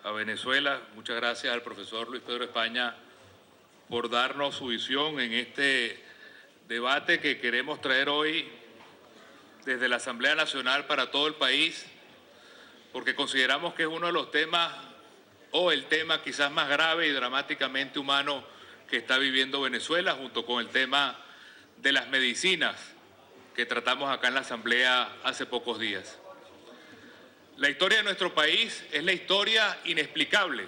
a Venezuela. Muchas gracias al profesor Luis Pedro España por darnos su visión en este debate que queremos traer hoy desde la Asamblea Nacional para todo el país, porque consideramos que es uno de los temas, o el tema quizás más grave y dramáticamente humano que está viviendo Venezuela, junto con el tema de las medicinas que tratamos acá en la Asamblea hace pocos días. La historia de nuestro país es la historia inexplicable.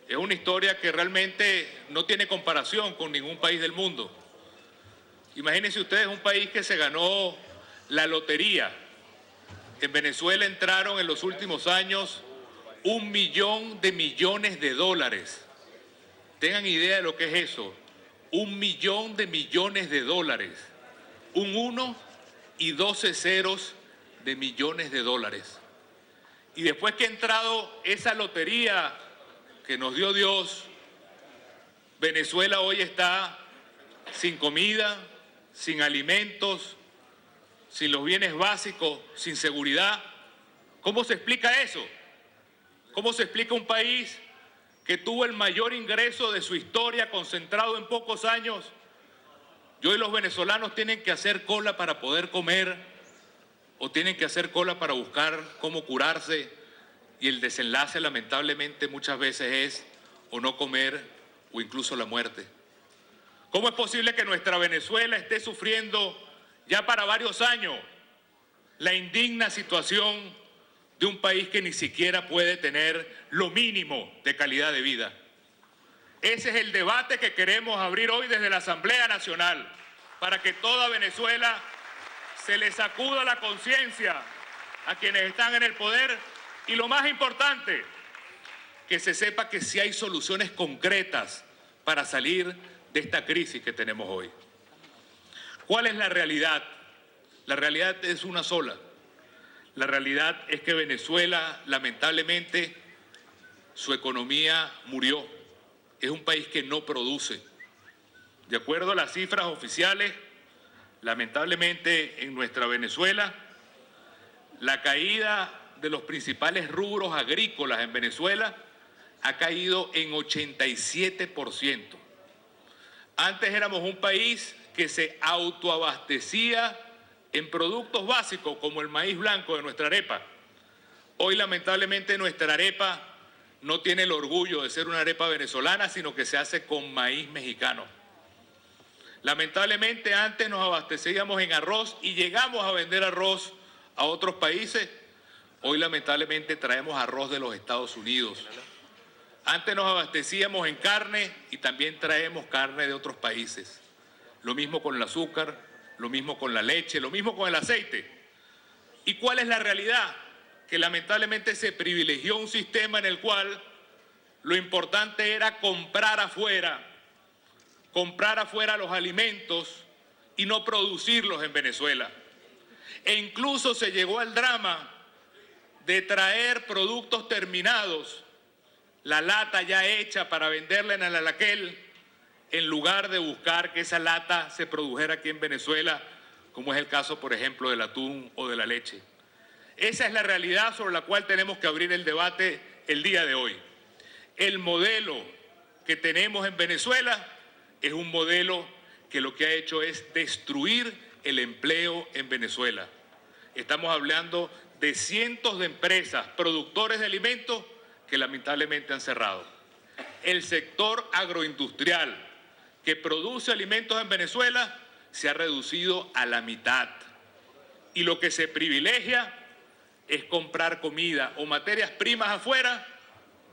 Es una historia que realmente no tiene comparación con ningún país del mundo. Imagínense ustedes un país que se ganó la lotería. En Venezuela entraron en los últimos años 1 millón de millones de dólares. Tengan idea de lo que es eso. 1 millón de millones de dólares. Un 1 y 12 ceros de millones de dólares. Y después que ha entrado esa lotería que nos dio Dios, Venezuela hoy está sin comida, sin alimentos, sin los bienes básicos, sin seguridad. ¿Cómo se explica eso? ¿Cómo se explica un país que tuvo el mayor ingreso de su historia concentrado en pocos años? Y hoy los venezolanos tienen que hacer cola para poder comer, o tienen que hacer cola para buscar cómo curarse, y el desenlace lamentablemente muchas veces es o no comer o incluso la muerte. ¿Cómo es posible que nuestra Venezuela esté sufriendo ya para varios años la indigna situación de un país que ni siquiera puede tener lo mínimo de calidad de vida? Ese es el debate que queremos abrir hoy desde la Asamblea Nacional, para que toda Venezuela se le sacuda la conciencia a quienes están en el poder, y lo más importante, que se sepa que sí hay soluciones concretas para salir de esta crisis que tenemos hoy. ¿Cuál es la realidad? La realidad es una sola. La realidad es que Venezuela, lamentablemente, su economía murió. Es un país que no produce. De acuerdo a las cifras oficiales, lamentablemente en nuestra Venezuela, la caída de los principales rubros agrícolas en Venezuela ha caído en 87%. Antes éramos un país que se autoabastecía en productos básicos como el maíz blanco de nuestra arepa. Hoy lamentablemente nuestra arepa no tiene el orgullo de ser una arepa venezolana, sino que se hace con maíz mexicano. Lamentablemente antes nos abastecíamos en arroz y llegamos a vender arroz a otros países. Hoy lamentablemente traemos arroz de los Estados Unidos. Antes nos abastecíamos en carne y también traemos carne de otros países. Lo mismo con el azúcar, lo mismo con la leche, lo mismo con el aceite. ¿Y cuál es la realidad? Que lamentablemente se privilegió un sistema en el cual lo importante era comprar afuera los alimentos y no producirlos en Venezuela. E incluso se llegó al drama de traer productos terminados, la lata ya hecha para venderla en el anaquel, en lugar de buscar que esa lata se produjera aquí en Venezuela, como es el caso, por ejemplo, del atún o de la leche. Esa es la realidad sobre la cual tenemos que abrir el debate el día de hoy. El modelo que tenemos en Venezuela es un modelo que lo que ha hecho es destruir el empleo en Venezuela. Estamos hablando de cientos de empresas, productores de alimentos, que lamentablemente han cerrado. El sector agroindustrial que produce alimentos en Venezuela se ha reducido a la mitad. Y lo que se privilegia es comprar comida o materias primas afuera,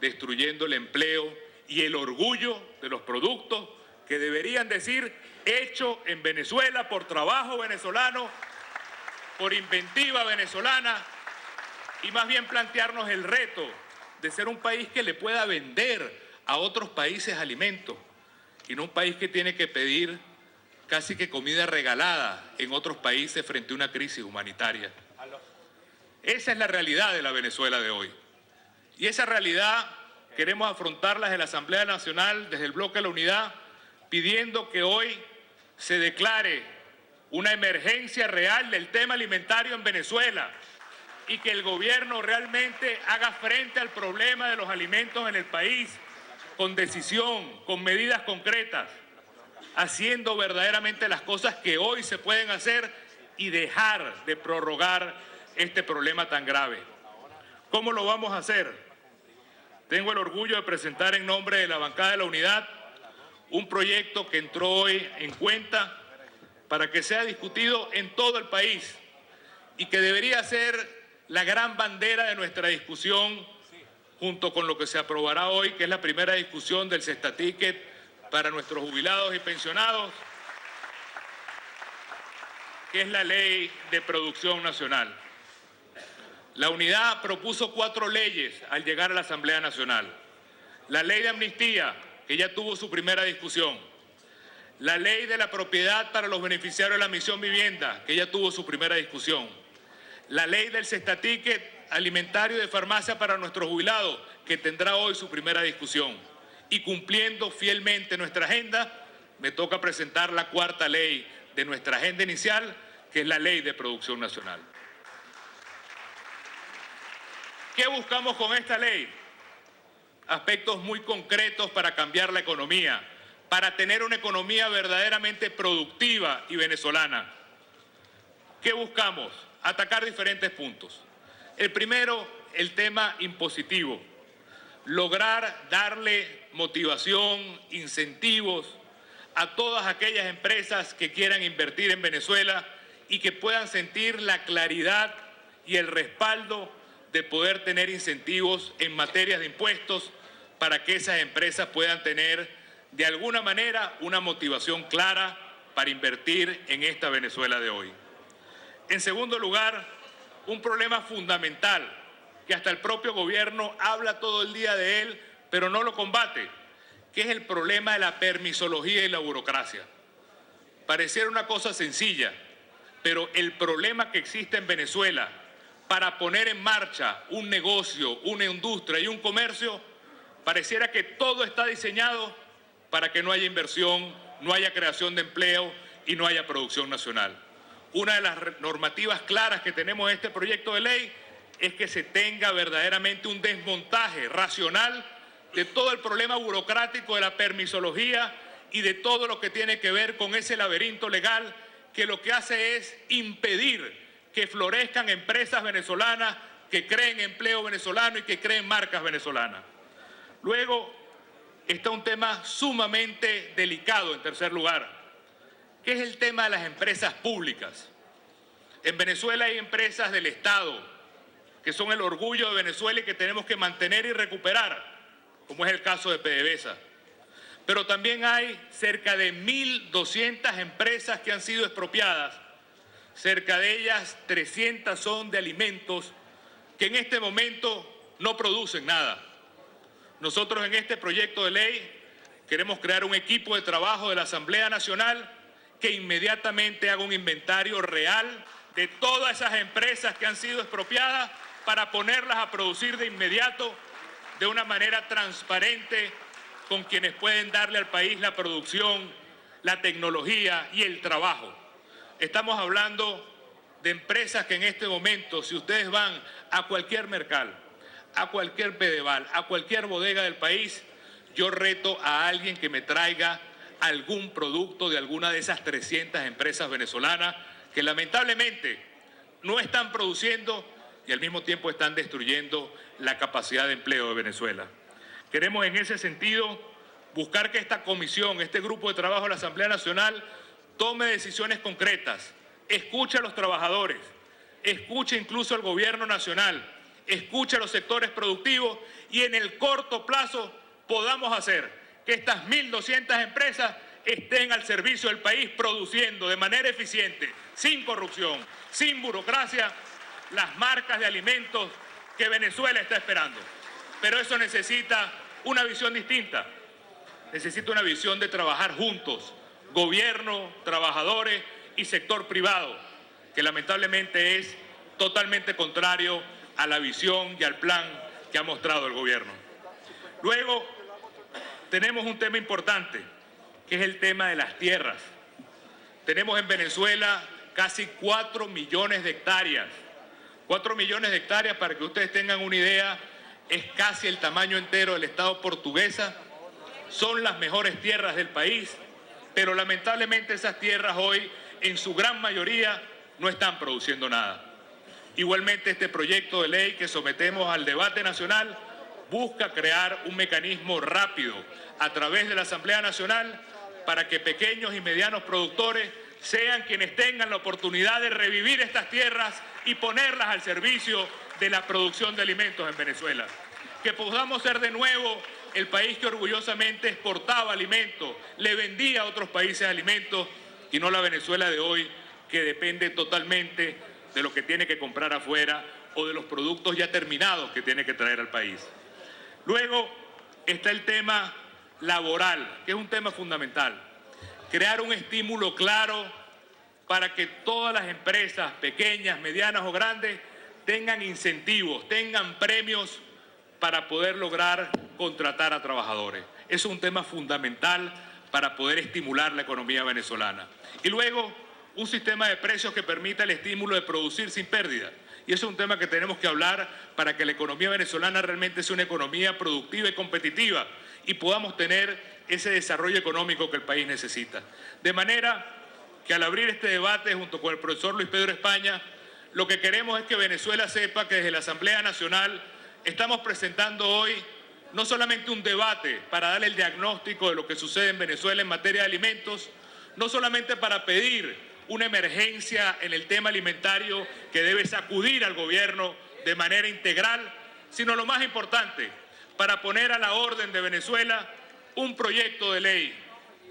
destruyendo el empleo y el orgullo de los productos que deberían decir hecho en Venezuela por trabajo venezolano, por inventiva venezolana, y más bien plantearnos el reto de ser un país que le pueda vender a otros países alimentos, y no un país que tiene que pedir casi que comida regalada en otros países frente a una crisis humanitaria. Esa es la realidad de la Venezuela de hoy. Y esa realidad queremos afrontarla desde la Asamblea Nacional, desde el Bloque de la Unidad, pidiendo que hoy se declare una emergencia real del tema alimentario en Venezuela, y que el gobierno realmente haga frente al problema de los alimentos en el país con decisión, con medidas concretas, haciendo verdaderamente las cosas que hoy se pueden hacer y dejar de prorrogar este problema tan grave. ¿Cómo lo vamos a hacer? Tengo el orgullo de presentar en nombre de la bancada de la Unidad un proyecto que entró hoy en cuenta para que sea discutido en todo el país y que debería ser la gran bandera de nuestra discusión junto con lo que se aprobará hoy, que es la primera discusión del Cestaticket para nuestros jubilados y pensionados, que es la Ley de Producción Nacional. La Unidad propuso 4 leyes al llegar a la Asamblea Nacional. La Ley de Amnistía, que ya tuvo su primera discusión. La Ley de la Propiedad para los beneficiarios de la Misión Vivienda, que ya tuvo su primera discusión. La Ley del Cestaticket alimentario de farmacia para nuestros jubilados, que tendrá hoy su primera discusión. Y cumpliendo fielmente nuestra agenda, me toca presentar la 4ª ley de nuestra agenda inicial, que es la Ley de Producción Nacional. ¿Qué buscamos con esta ley? Aspectos muy concretos para cambiar la economía, para tener una economía verdaderamente productiva y venezolana. ¿Qué buscamos? Atacar diferentes puntos. El primero, el tema impositivo. Lograr darle motivación, incentivos a todas aquellas empresas que quieran invertir en Venezuela y que puedan sentir la claridad y el respaldo de poder tener incentivos en materia de impuestos para que esas empresas puedan tener de alguna manera una motivación clara para invertir en esta Venezuela de hoy. En segundo lugar, un problema fundamental que hasta el propio gobierno habla todo el día de él, pero no lo combate, que es el problema de la permisología y la burocracia. Pareciera una cosa sencilla, pero el problema que existe en Venezuela para poner en marcha un negocio, una industria y un comercio, pareciera que todo está diseñado para que no haya inversión, no haya creación de empleo y no haya producción nacional. Una de las normativas claras que tenemos en este proyecto de ley es que se tenga verdaderamente un desmontaje racional de todo el problema burocrático de la permisología y de todo lo que tiene que ver con ese laberinto legal que lo que hace es impedir que florezcan empresas venezolanas, que creen empleo venezolano y que creen marcas venezolanas. Luego está un tema sumamente delicado, en tercer lugar, que es el tema de las empresas públicas. En Venezuela hay empresas del Estado que son el orgullo de Venezuela y que tenemos que mantener y recuperar, como es el caso de PDVSA. Pero también hay cerca de 1.200 empresas que han sido expropiadas. Cerca de ellas 300 son de alimentos que en este momento no producen nada. Nosotros en este proyecto de ley queremos crear un equipo de trabajo de la Asamblea Nacional que inmediatamente haga un inventario real de todas esas empresas que han sido expropiadas para ponerlas a producir de inmediato de una manera transparente con quienes pueden darle al país la producción, la tecnología y el trabajo. Estamos hablando de empresas que en este momento, si ustedes van a cualquier mercado, a cualquier Pedeval, a cualquier bodega del país, yo reto a alguien que me traiga algún producto de alguna de esas 300 empresas venezolanas que lamentablemente no están produciendo y al mismo tiempo están destruyendo la capacidad de empleo de Venezuela. Queremos en ese sentido buscar que esta comisión, este grupo de trabajo de la Asamblea Nacional tome decisiones concretas, escuche a los trabajadores, escuche incluso al gobierno nacional, escuche a los sectores productivos y en el corto plazo podamos hacer que estas 1.200 empresas estén al servicio del país produciendo de manera eficiente, sin corrupción, sin burocracia, las marcas de alimentos que Venezuela está esperando. Pero eso necesita una visión distinta, necesita una visión de trabajar juntos, gobierno, trabajadores y sector privado, que lamentablemente es totalmente contrario a la visión y al plan que ha mostrado el gobierno. Luego, tenemos un tema importante, que es el tema de las tierras. Tenemos en Venezuela casi 4 millones de hectáreas, 4 millones de hectáreas, para que ustedes tengan una idea, es casi el tamaño entero del estado Portuguesa. Son las mejores tierras del país, pero lamentablemente esas tierras hoy, en su gran mayoría, no están produciendo nada. Igualmente, este proyecto de ley que sometemos al debate nacional busca crear un mecanismo rápido a través de la Asamblea Nacional para que pequeños y medianos productores sean quienes tengan la oportunidad de revivir estas tierras y ponerlas al servicio de la producción de alimentos en Venezuela. Que podamos ser de nuevo el país que orgullosamente exportaba alimentos, le vendía a otros países alimentos, y no la Venezuela de hoy, que depende totalmente de lo que tiene que comprar afuera o de los productos ya terminados que tiene que traer al país. Luego está el tema laboral, que es un tema fundamental. Crear un estímulo claro para que todas las empresas, pequeñas, medianas o grandes, tengan incentivos, tengan premios para poder lograr contratar a trabajadores. Eso es un tema fundamental para poder estimular la economía venezolana. Y luego, un sistema de precios que permita el estímulo de producir sin pérdida. Y eso es un tema que tenemos que hablar para que la economía venezolana realmente sea una economía productiva y competitiva y podamos tener ese desarrollo económico que el país necesita. De manera que al abrir este debate junto con el profesor Luis Pedro España, lo que queremos es que Venezuela sepa que desde la Asamblea Nacional estamos presentando hoy no solamente un debate para dar el diagnóstico de lo que sucede en Venezuela en materia de alimentos, no solamente para pedir una emergencia en el tema alimentario que debe sacudir al gobierno de manera integral, sino lo más importante, para poner a la orden de Venezuela un proyecto de ley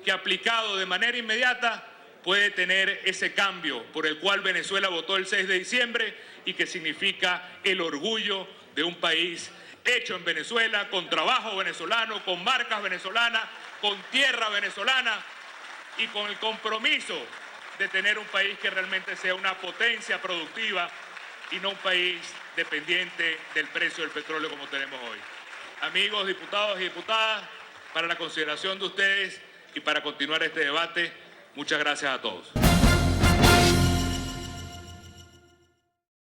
que aplicado de manera inmediata puede tener ese cambio por el cual Venezuela votó el 6 de diciembre y que significa el orgullo de un país hecho en Venezuela, con trabajo venezolano, con marcas venezolanas, con tierra venezolana y con el compromiso de tener un país que realmente sea una potencia productiva y no un país dependiente del precio del petróleo como tenemos hoy. Amigos diputados y diputadas, para la consideración de ustedes y para continuar este debate, muchas gracias a todos.